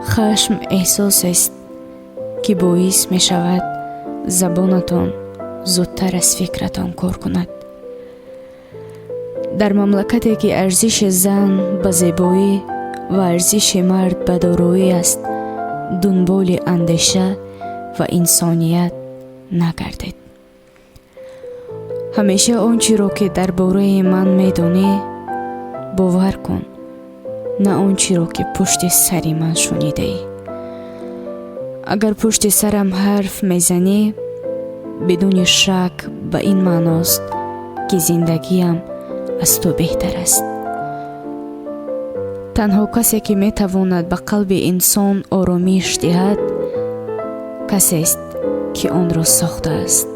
خشم احساس است که باعث می شود زبانتان زودتر از فکرتان کار کند. در مملکتی که ارزش زن به زیبایی و ارزش مرد به دارایی است، دنبال اندیشه و انسانیت نگردید. همیشه آنچه را که درباره من میدانی باور کن، نه آنچه را که پشت سر من شنیده ای. اگر پشت سرم حرف میزنی، بدون شک به این معناست که زندگیم از تو بهتر است. تنها کسی که میتواند به قلب انسان آرامش دهد کسی است که آن را ساخته است.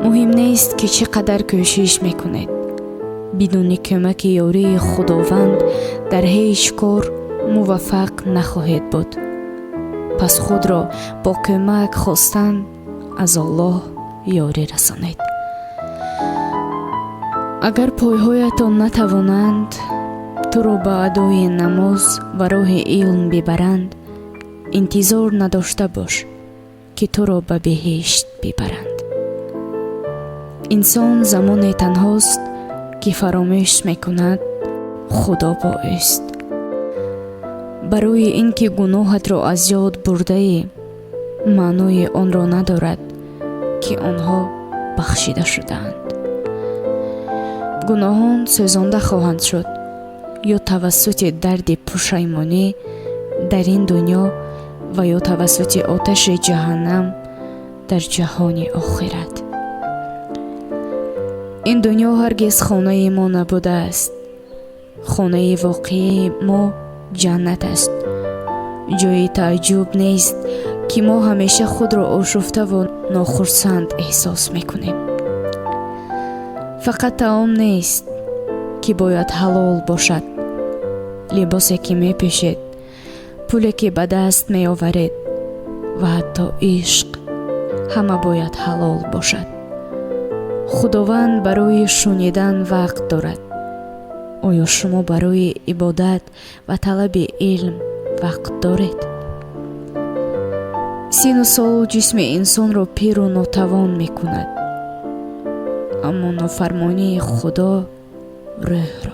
مهم نیست که چقدر کوشش میکنید، بدون کمک یاری خداوند در هیچ کار موفق نخواهید بود. پس خود را با کمک خواستن از الله یاری رسانید. اگر پایهایتان نتوانند تو را به ادای نماز و راه علم ببرند، انتظار نداشته باش که تو را به بهشت ببرند. انسان زمان تنهاست که فراموش میکند خدا با اوست. برای اینکه گناهت را از یاد برده ای، معنای آن را ندارد که آنها بخشیده شدند. گناهان سوزانده خواهند شد یا توسط درد پشیمانی در این دنیا و یا توسط آتش جهنم در جهان آخرت. این دنیا هرگز خانه ما نبوده است. خانه واقعی ما جنت است. جای تعجب نیست که ما همیشه خود را آشفته و ناخرسند احساس میکنیم. فقط طعام نیست که باید حلال باشد، لباسی که میپوشید، پولی که به دست میآورید و حتی عشق همه باید حلال باشد. خداوند برای شنیدن وقت دارد. آیا شما برای عبادت و طلب علم وقت دارید؟ سن و سال جسم انسان را پیر و ناتوان میکند، اما نافرمانی خدا روح را